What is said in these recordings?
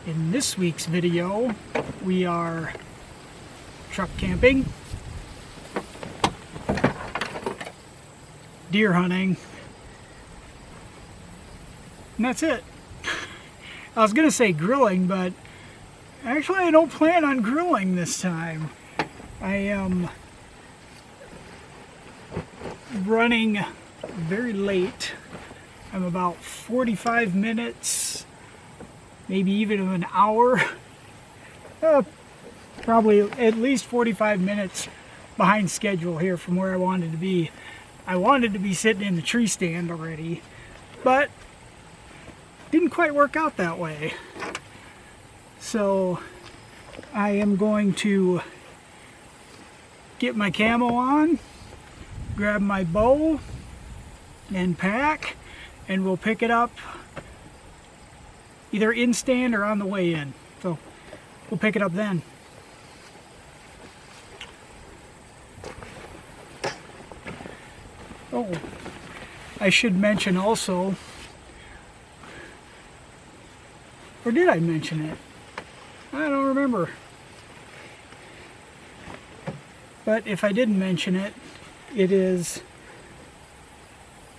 In this week's video, we are truck camping, deer hunting, and that's it. I was going to say grilling, but actually I don't plan on grilling this time. I am running very late. I'm about 45 minutes, maybe even an hour, probably at least 45 minutes behind schedule here from where I wanted to be. I wanted to be sitting in the tree stand already, but didn't quite work out that way. So I am going to get my camo on, grab my bow and pack, and we'll pick it up either in stand or on the way in. So we'll pick it up then. Oh, I should mention also, or did I mention it? I don't remember. But if I didn't mention it, it is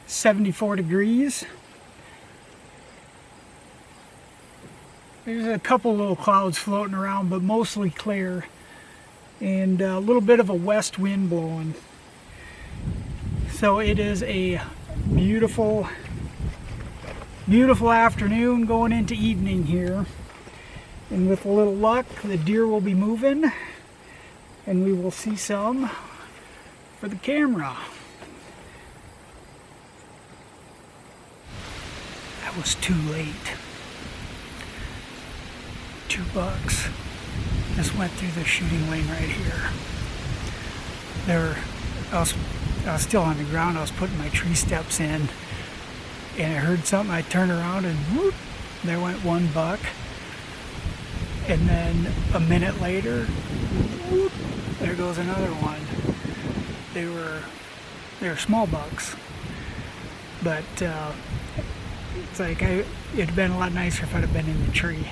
74 degrees. There's a couple little clouds floating around, but mostly clear, and a little bit of a west wind blowing. So it is a beautiful, beautiful afternoon going into evening here. And with a little luck, the deer will be moving, and we will see some for the camera. That was too late. $2 just went through the shooting lane right here. I was still on the ground. I was putting my tree steps in, and I heard something. I turned around and whoop, there went one buck. And then a minute later, whoop, there goes another one. They were small bucks, but it's like it'd been a lot nicer if I'd have been in the tree.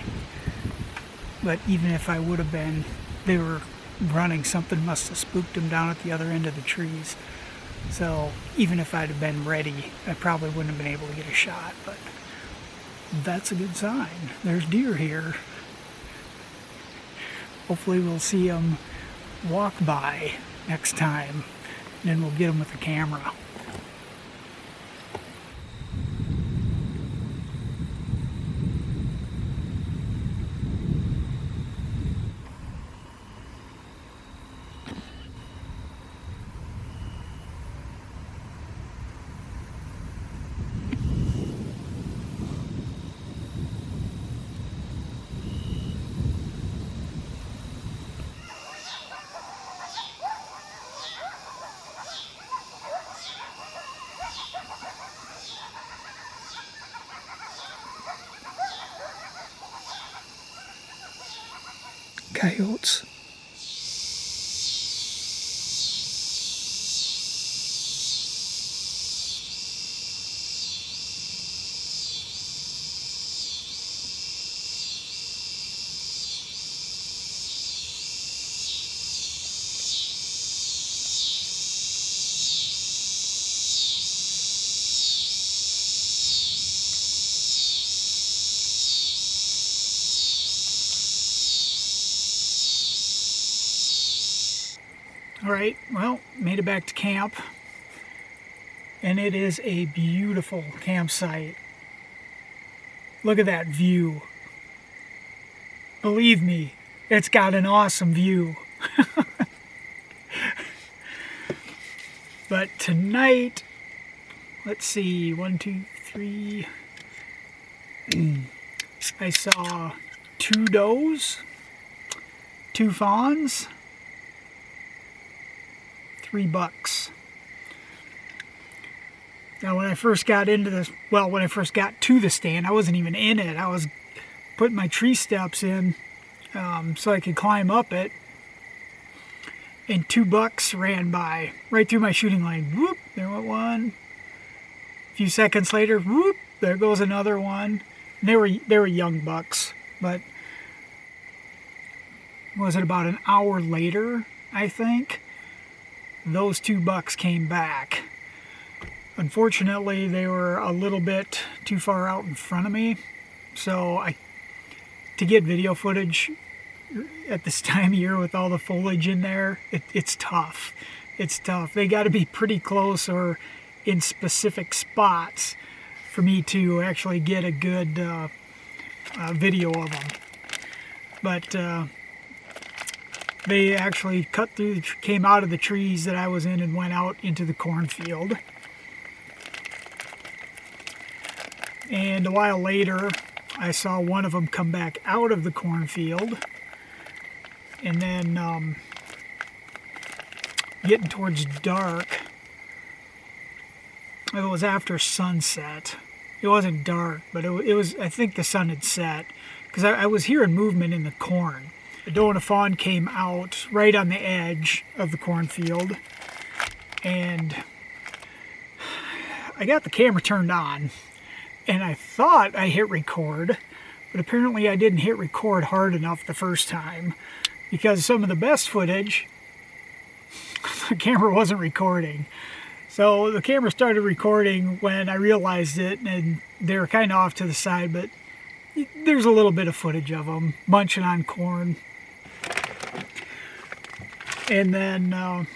But even if I would have been, they were running. Something must have spooked them down at the other end of the trees. So even if I'd have been ready, I probably wouldn't have been able to get a shot. But that's a good sign. There's deer here. Hopefully we'll see them walk by next time, and then we'll get them with the camera. Coyotes. Alright, well, made it back to camp, and it is a beautiful campsite. Look at that view. Believe me, it's got an awesome view. But tonight, let's see, 1, 2, 3, I saw 2 does, 2 fawns, 3 bucks. Now when I first got into this, well, when I first got to the stand, I wasn't even in it. I was putting my tree steps in so I could climb up it. And 2 bucks ran by right through my shooting lane. Whoop, there went one. A few seconds later, whoop, there goes another one. And they were young bucks, but was it about an hour later, I think, those 2 bucks came back. Unfortunately, they were a little bit too far out in front of me, so to get video footage at this time of year with all the foliage in there, it's tough. It's tough. They got to be pretty close or in specific spots for me to actually get a good video of them. But they actually came out of the trees that I was in and went out into the cornfield. And a while later, I saw one of them come back out of the cornfield. And then getting towards dark, it was after sunset. It wasn't dark, but it was, I think the sun had set, because I was hearing movement in the corn. A doe and a fawn came out right on the edge of the cornfield, and I got the camera turned on, and I thought I hit record, but apparently I didn't hit record hard enough the first time, because some of the best footage, the camera wasn't recording. So the camera started recording when I realized it, and they were kind of off to the side, but there's a little bit of footage of them munching on corn. And then,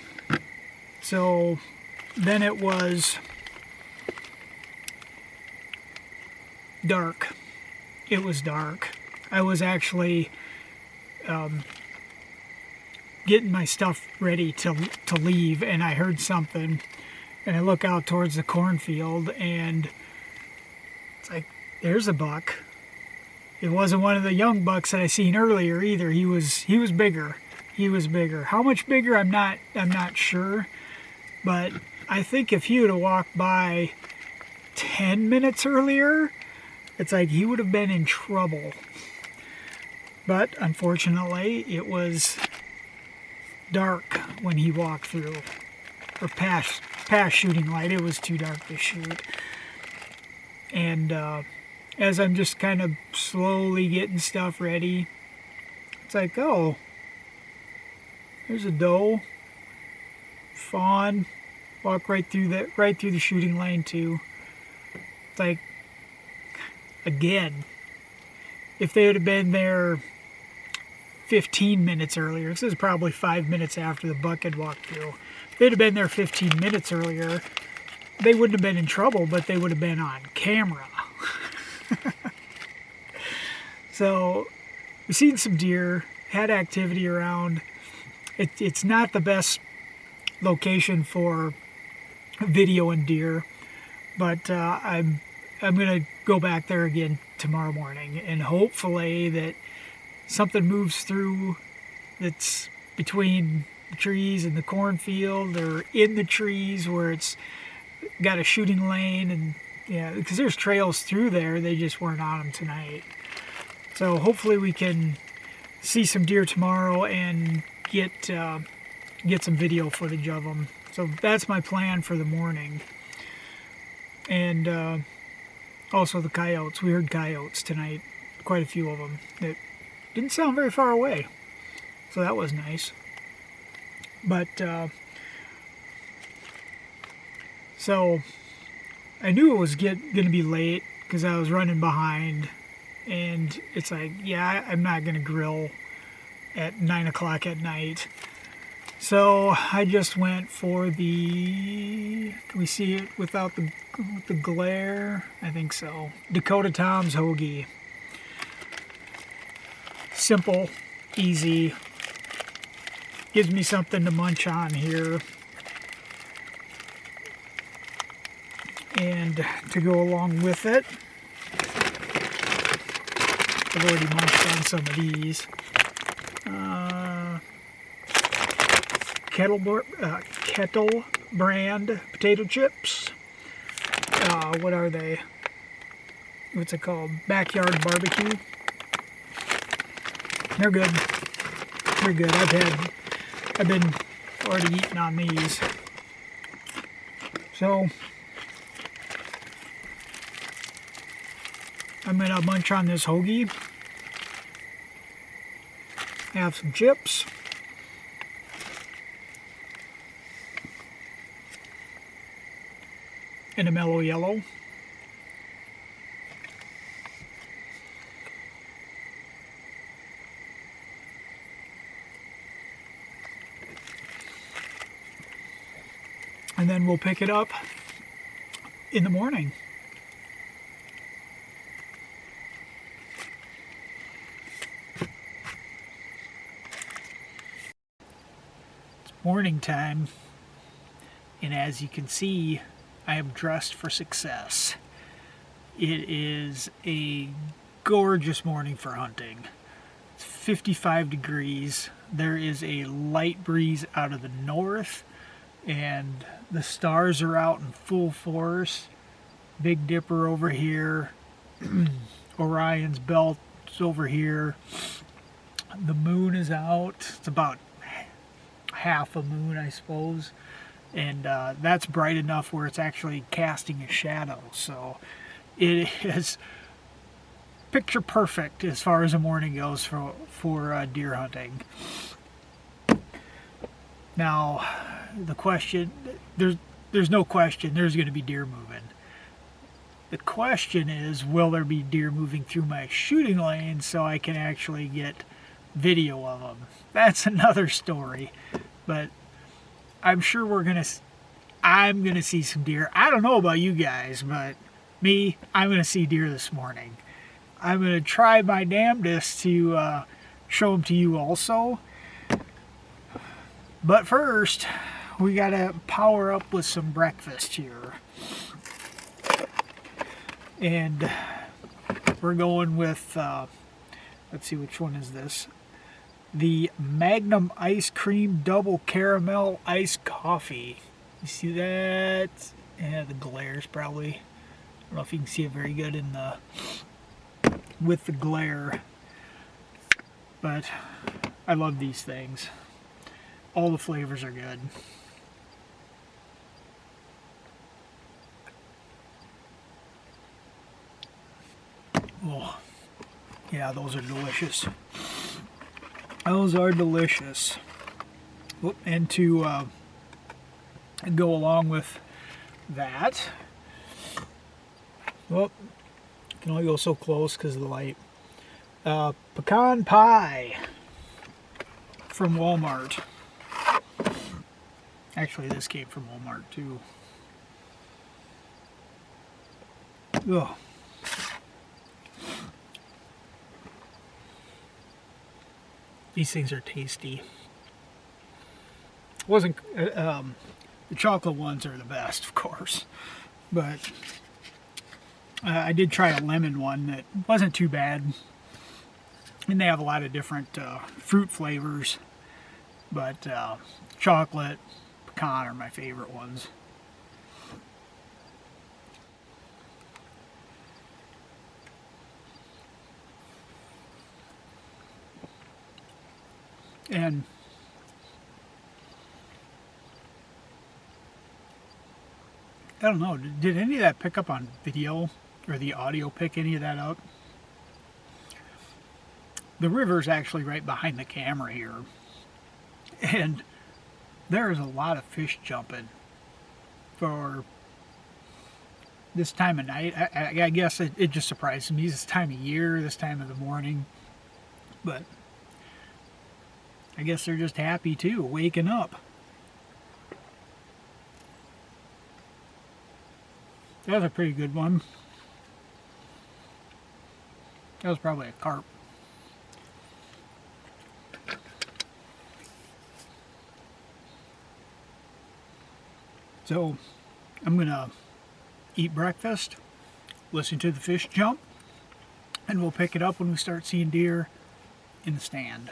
so then it was dark. It was dark. I was actually getting my stuff ready to leave, and I heard something, and I look out towards the cornfield, and it's like, there's a buck. It wasn't one of the young bucks that I seen earlier either. He was bigger. He was bigger. How much bigger, I'm not sure, but I think if he would have walked by 10 minutes earlier, it's like he would have been in trouble. But unfortunately, it was dark when he walked through, or past shooting light. It was too dark to shoot. And as I'm just kind of slowly getting stuff ready, it's like, oh, there's a doe, fawn, walk right through the shooting lane too. It's like, again, if they would have been there 15 minutes earlier, this is probably 5 minutes after the buck had walked through. If they'd have been there 15 minutes earlier, they wouldn't have been in trouble, but they would have been on camera. So we've seen some deer, had activity around. It's not the best location for video and deer, but I'm gonna go back there again tomorrow morning, and hopefully that something moves through that's between the trees and the cornfield, or in the trees where it's got a shooting lane, and yeah, because there's trails through there, they just weren't on them tonight. So hopefully we can see some deer tomorrow and get some video footage of them. So that's my plan for the morning. And also the coyotes. We heard coyotes tonight, quite a few of them that didn't sound very far away, so that was nice. But so I knew it was going to be late because I was running behind, and it's like, yeah, I'm not going to grill at 9 o'clock at night. So I just went for the, can we see it without the glare? I think so. Dakota Tom's hoagie. Simple, easy, gives me something to munch on here. And to go along with it, I've already munched on some of these. Kettle brand potato chips. What are they? What's it called? Backyard barbecue. They're good. They're good. I've been already eating on these. So I'm gonna munch on this hoagie. have some chips. And a mellow yellow. And then we'll pick it up in the morning. It's morning time, and as you can see, I am dressed for success. It is a gorgeous morning for hunting. It's 55 degrees. There is a light breeze out of the north, and the stars are out in full force. Big Dipper over here. Orion's belt is over here. The moon is out. It's about half a moon, I suppose. And that's bright enough where it's actually casting a shadow. So it is picture perfect as far as the morning goes for deer hunting. Now, the question, there's no question there's going to be deer moving. The question is, will there be deer moving through my shooting lane so I can actually get video of them? That's another story. But I'm sure I'm going to see some deer. I don't know about you guys, but me, I'm going to see deer this morning. I'm going to try my damnedest to show them to you also. But first, we got to power up with some breakfast here. And we're going with, let's see, which one is this? The Magnum Ice Cream Double Caramel Iced Coffee. You see that? Yeah, the glare's probably, I don't know if you can see it very good in with the glare. But I love these things. All the flavors are good. Oh, yeah, those are delicious. Those are delicious. And to go along with that, well, can only go so close because of the light. Pecan pie from Walmart. Actually, this came from Walmart too. Ugh. These things are tasty. Wasn't the chocolate ones are the best, of course, but I did try a lemon one that wasn't too bad, and they have a lot of different fruit flavors, but chocolate, pecan are my favorite ones. And I don't know, did any of that pick up on video, or the audio pick any of that up? The river's actually right behind the camera here, and there's a lot of fish jumping for this time of night. I guess it just surprises me, this time of year, this time of the morning, but I guess they're just happy too, waking up. That was a pretty good one. That was probably a carp. So I'm gonna eat breakfast, listen to the fish jump, and we'll pick it up when we start seeing deer in the stand.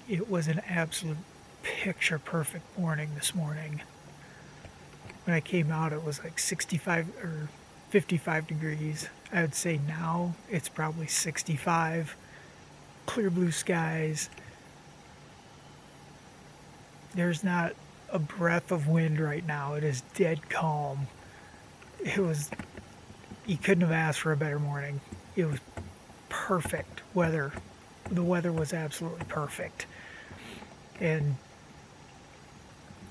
It was an absolute picture perfect morning this morning. When I came out, it was like 65 or 55 degrees. I would say now it's probably 65. Clear blue skies. There's not a breath of wind right now. It is dead calm. You couldn't have asked for a better morning. It was perfect weather. The weather was absolutely perfect. And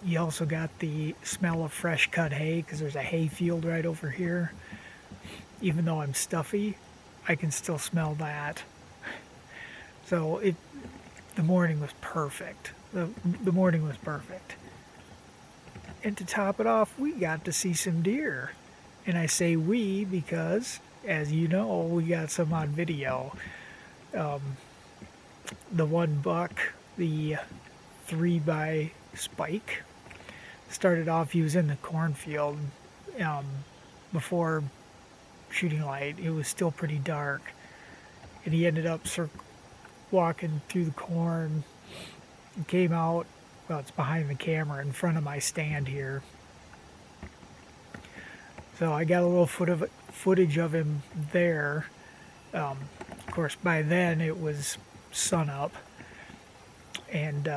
you also got the smell of fresh cut hay because there's a hay field right over here. Even though I'm stuffy, I can still smell that. So the morning was perfect. The morning was perfect. And to top it off, we got to see some deer. And I say we because, as you know, we got some on video. The one buck, the 3x Spike, started off, he was in the cornfield before shooting light. It was still pretty dark. And he ended up walking through the corn and came out. Well, it's behind the camera in front of my stand here. So I got a little footage of him there. Of course, by then it was sun up. And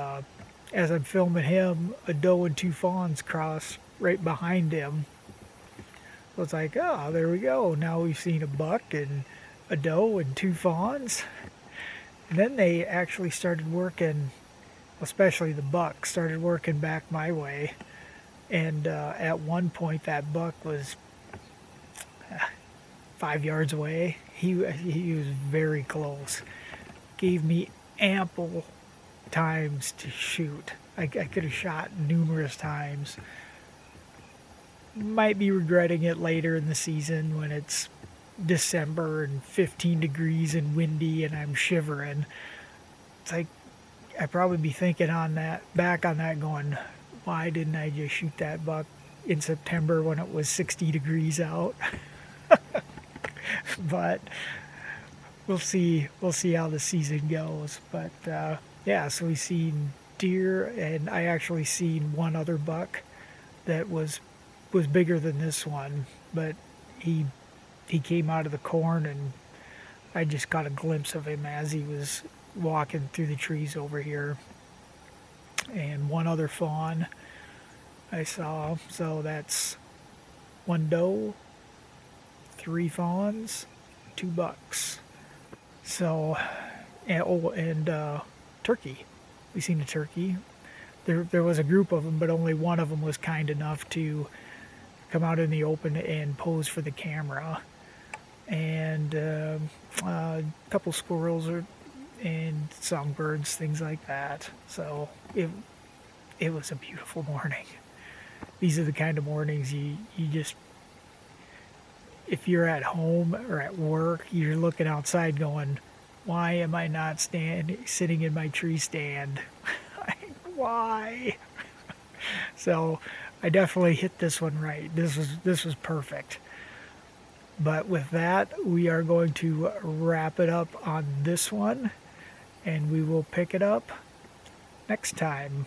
as I'm filming him, a doe and two fawns cross right behind him. So it's like, oh, there we go. Now we've seen a buck and a doe and two fawns. And then they actually started working, especially the buck, started working back my way. And at one point, that buck was 5 yards away. He was very close. Gave me ample times to shoot. I could have shot numerous times. Might be regretting it later in the season when it's December and 15 degrees and windy and I'm shivering. It's like I'd probably be thinking back on that going, why didn't I just shoot that buck in September when it was 60 degrees out? But we'll see how the season goes. But yeah, so we seen deer, and I actually seen one other buck that was bigger than this one, but he came out of the corn, and I just got a glimpse of him as he was walking through the trees over here. And one other fawn I saw. So that's one doe, 3 fawns, 2 bucks. So, and turkey. We seen a turkey. There was a group of them, but only one of them was kind enough to come out in the open and pose for the camera. And a couple squirrels and songbirds, things like that. So it was a beautiful morning. These are the kind of mornings you just, if you're at home or at work, you're looking outside going, why am I not sitting in my tree stand? Why? So I definitely hit this one right. This was perfect. But with that, we are going to wrap it up on this one, and we will pick it up next time.